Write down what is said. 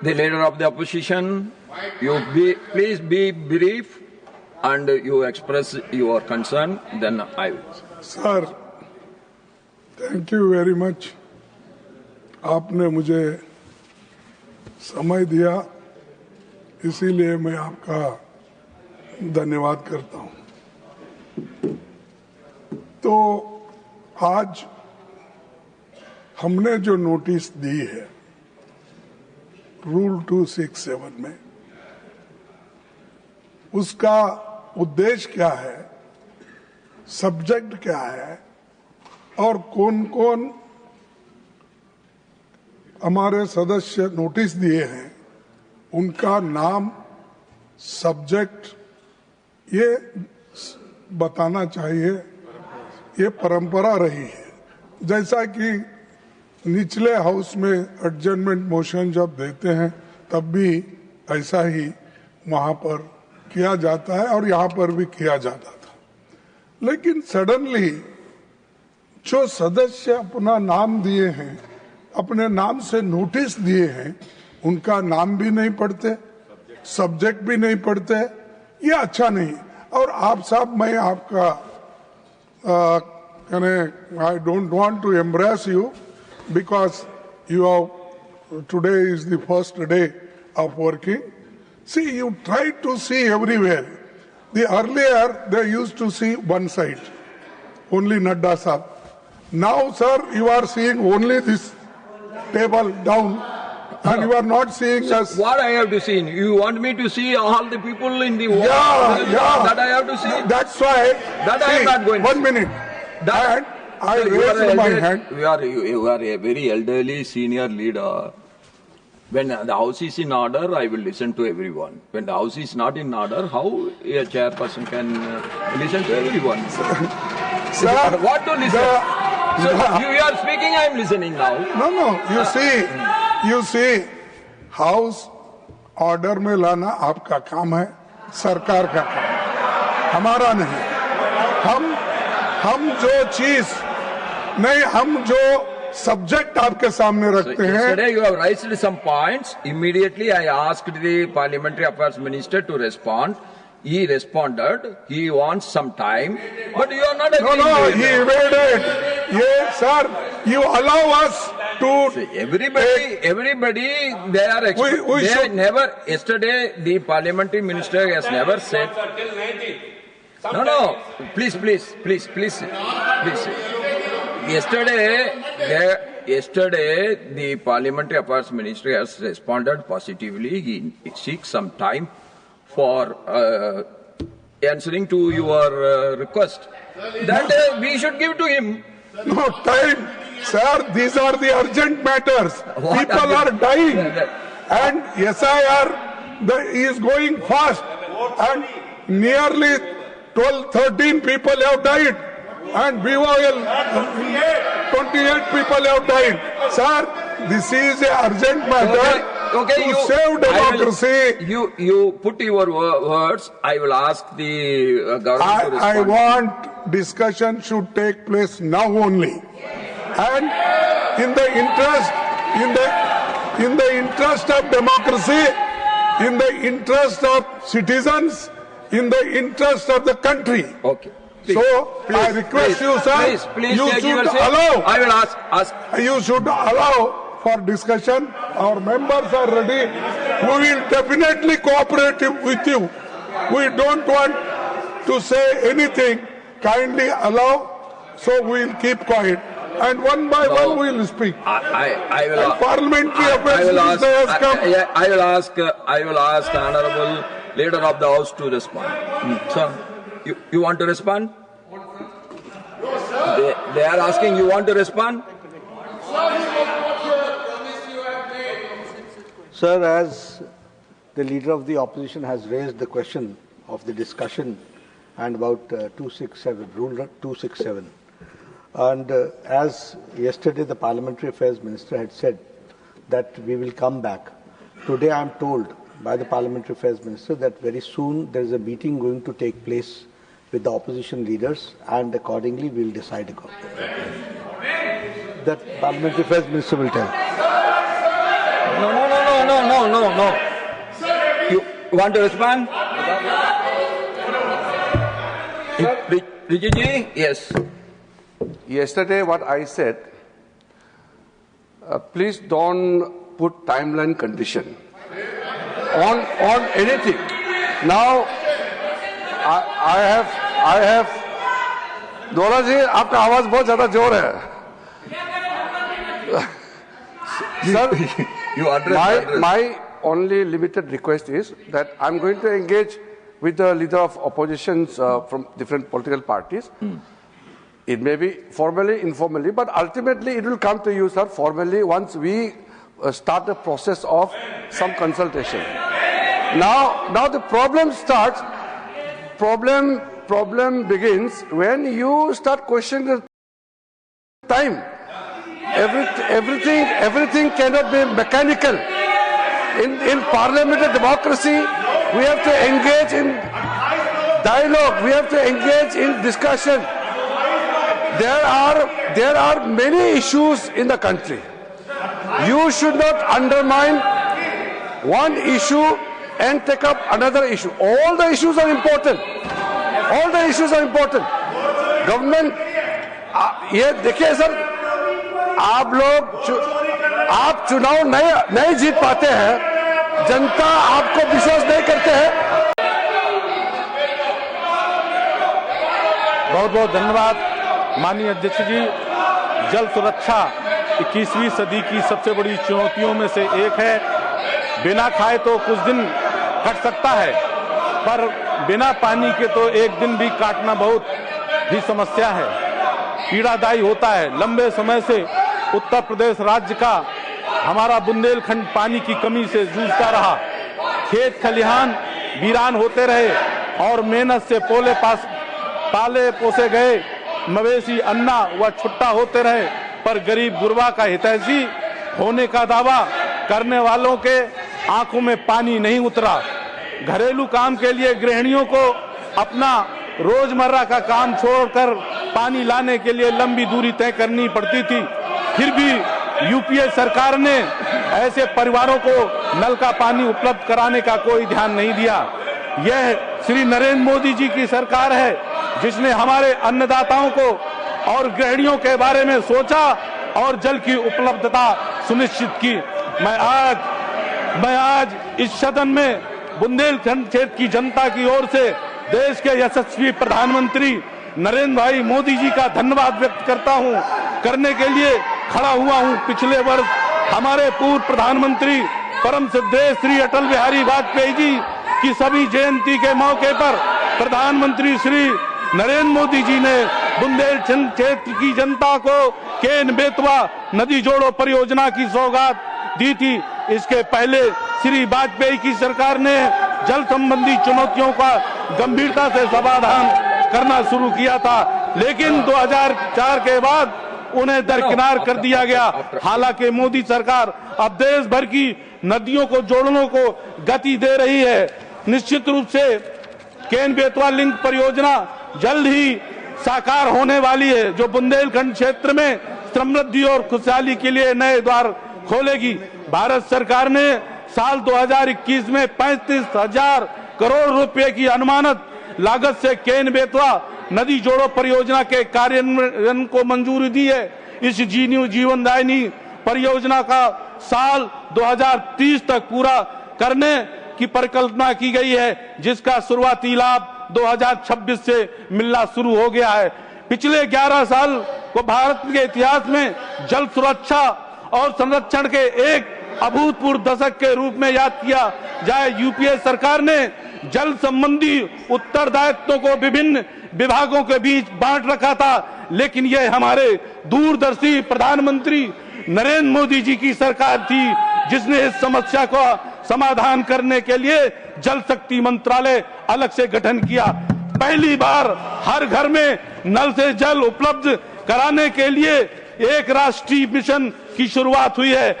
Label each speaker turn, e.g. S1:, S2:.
S1: The leader of the opposition, please be brief and you express your concern, then I will.
S2: Sir, thank you very much. आपने मुझे समय दिया, इसीलिए मैं आपका धन्यवाद करता हूं। तो आज हमने जो नोटिस दी है रूल 267 में, उसका उद्देश्य क्या है, सब्जेक्ट क्या है और कौन कौन हमारे सदस्य नोटिस दिए हैं, उनका नाम, सब्जेक्ट ये बताना चाहिए। ये परंपरा रही है। जैसा कि निचले हाउस में एडजर्नमेंट मोशन जब देते हैं तब भी ऐसा ही वहां पर किया जाता है और यहाँ पर भी किया जाता था। लेकिन सडनली जो सदस्य अपना नाम दिए हैं, अपने नाम से नोटिस दिए हैं, उनका नाम भी नहीं पढ़ते, सब्जेक्ट भी नहीं पढ़ते, ये अच्छा नहीं। और आप साहब, मैं आपका I don't want to embrace you because you are today is the first day of working. See, you try to see everywhere. The earlier they used to see one side, only Nadda sahab. Now, sir, you are seeing only this table down, and you are not seeing us.
S1: What I have to see? You want me to see all the people in the world?
S2: Yeah.
S1: That I have to see.
S2: That's why.
S1: That I am not going.
S2: 1 minute. That I raised my hand.
S1: You are a very elderly senior leader. When the house is in order, I will listen to everyone. When the house is not in order, how a chairperson can listen to everyone?
S2: Sir,
S1: what to listen? You are speaking, I am listening now.
S2: No. You see, house order में लाना आपका काम है, सरकार का काम है, हमारा नहीं। हम जो चीज नहीं, हम जो सब्जेक्ट आपके सामने रखते हैं।
S1: Yesterday you have raised some points. Immediately I asked the Parliamentary Affairs Minister to respond. He responded. He wants some time, but you are not agreeing.
S2: No, he evaded. Yes, sir. You allow us to.
S1: See, everybody, they are.
S2: We should
S1: never. Yesterday, the Parliamentary Minister has never said. No. Please. Yesterday, the Parliamentary Affairs Ministry has responded positively. He seeks some time for answering to your request. That we should give to him.
S2: No time, sir. These are the urgent matters. People are dying, and SIR is going fast, and nearly 12-13 people have died. And BOL, 28 people have died. Sir, this is an urgent matter to save democracy.
S1: You put your words. I will ask the government to respond.
S2: I want discussion should take place now only. And in the interest of democracy, in the interest of citizens, in the interest of the country.
S1: Okay.
S2: Please, I request you, sir,
S1: please
S2: you should allow.
S1: I will ask.
S2: You should allow for discussion. Our members are ready. We will definitely cooperate with you. We don't want to say anything. Kindly allow, so we will keep quiet. And one by one we will speak.
S1: I will.
S2: And Parliamentary Affairs Minister has come.
S1: I will ask the Honourable Leader of the House to respond. Sir. You want to respond? They are asking, you want to respond?
S3: Sir, as the leader of the opposition has raised the question of the discussion and about 267, Rule 267, and as yesterday the Parliamentary Affairs Minister had said that we will come back. Today I am told by the Parliamentary Affairs Minister that very soon there is a meeting going to take place with the opposition leaders, and accordingly we will decide accordingly. That Parliamentary Affairs Minister will tell.
S1: No. You want to respond? Rijiji? Yes.
S4: Yesterday, what I said, please don't put timeline condition on anything. Now, I have. दोरा जी, आपका आवाज बहुत ज्यादा जोर है. Sir, my only limited request is that I'm going to engage with the leader of oppositions from different political parties. It may be formally, informally, but ultimately it will come to you, sir, formally once we start the process of some consultation. Now the problem starts. Problem begins when you start questioning the time. Everything cannot be mechanical. In parliamentary democracy, we have to engage in dialogue. We have to engage in discussion. There are many issues in the country. You should not undermine one issue and take up another issue. All the issues are important. All the issues are important. Government, ये देखिए sir, आप चुनाव नहीं जीत पाते हैं, जनता आपको विश्वास नहीं करते हैं.
S5: बहुत बहुत धन्यवाद माननीय अध्यक्ष जी. जल सुरक्षा 21वीं सदी की सबसे बड़ी चुनौतियों में से एक है. बिना खाए तो कुछ दिन कट सकता है, पर बिना पानी के तो एक दिन भी काटना बहुत ही समस्या है, पीड़ादायी होता है. लंबे समय से उत्तर प्रदेश राज्य का हमारा बुंदेलखंड पानी की कमी से जूझता रहा. खेत खलिहान वीरान होते रहे और मेहनत से पाले पोसे गए मवेशी अन्ना व छुट्टा होते रहे, पर गरीब गुरबा का हितैषी होने का दावा करने वालों के आंखों में पानी नहीं उतरा. घरेलू काम के लिए गृहिणियों को अपना रोजमर्रा का काम छोड़कर पानी लाने के लिए लंबी दूरी तय करनी पड़ती थी. फिर भी यूपीए सरकार ने ऐसे परिवारों को नल का पानी उपलब्ध कराने का कोई ध्यान नहीं दिया. यह श्री नरेंद्र मोदी जी की सरकार है जिसने हमारे अन्नदाताओं को और गृहिणियों के बारे में सोचा और जल की उपलब्धता सुनिश्चित की. मैं आज इस सदन में बुंदेलखंड क्षेत्र की जनता की ओर से देश के यशस्वी प्रधानमंत्री नरेंद्र भाई मोदी जी का धन्यवाद व्यक्त करने के लिए खड़ा हुआ हूं. पिछले वर्ष हमारे पूर्व प्रधानमंत्री परम श्रद्धेय श्री अटल बिहारी वाजपेयी जी की सभी जयंती के मौके पर प्रधानमंत्री श्री नरेंद्र मोदी जी ने बुंदेलखंड क्षेत्र की जनता को केन बेतवा नदी जोड़ो परियोजना की सौगात दी थी. इसके पहले श्री वाजपेयी की सरकार ने जल संबंधी चुनौतियों का गंभीरता से समाधान करना शुरू किया था, लेकिन 2004 के बाद उन्हें दरकिनार कर दिया गया. हालांकि मोदी सरकार अब देश भर की नदियों को जोड़ने को गति दे रही है. निश्चित रूप से केन बेतवा लिंक परियोजना जल्द ही साकार होने वाली है, जो बुंदेलखंड क्षेत्र में समृद्धि और खुशहाली के लिए नए द्वार खोलेगी. भारत सरकार ने साल 2021 में 35,000 करोड़ रुपए की अनुमानित लागत से केन बेतवा नदी जोड़ो परियोजना के कार्यान्वयन को मंजूरी दी है. इस जीवनदायिनी परियोजना का साल 2030 तक पूरा करने की परिकल्पना की गई है, जिसका शुरुआती लाभ 2026 से मिलना शुरू हो गया है. पिछले 11 साल को भारत के इतिहास में जल सुरक्षा और संरक्षण के एक अभूतपूर्व दशक के रूप में याद किया जाए. यूपीए सरकार ने जल संबंधी उत्तरदायित्वों को विभिन्न विभागों के बीच बांट रखा था, लेकिन यह हमारे दूरदर्शी प्रधानमंत्री नरेंद्र मोदी जी की सरकार थी जिसने इस समस्या को समाधान करने के लिए जल शक्ति मंत्रालय अलग से गठन किया. पहली बार हर घर में नल से जल उपलब्ध कराने के लिए एक राष्ट्रीय मिशन की शुरुआत हुई है.